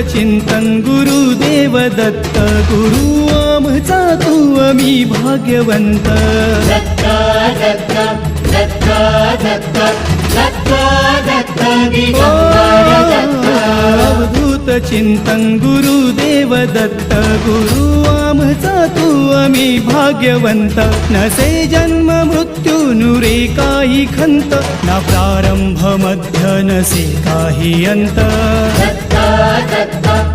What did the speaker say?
चिंतन गुरुदेव दत्त गुरु आमचा तू आम्ही भाग्यवंत दत्त दत्त दत्त दत्त दत्त दत्त दिगंबर दत्त अवधूत चिंतन गुरुदेव दत्त गुरु आमचा तू आम्ही भाग्यवंत नसे जन्म मृत्यू नुरे काही खंत ना प्रारंभ मध्य नसे काही अंत दत्त दत्त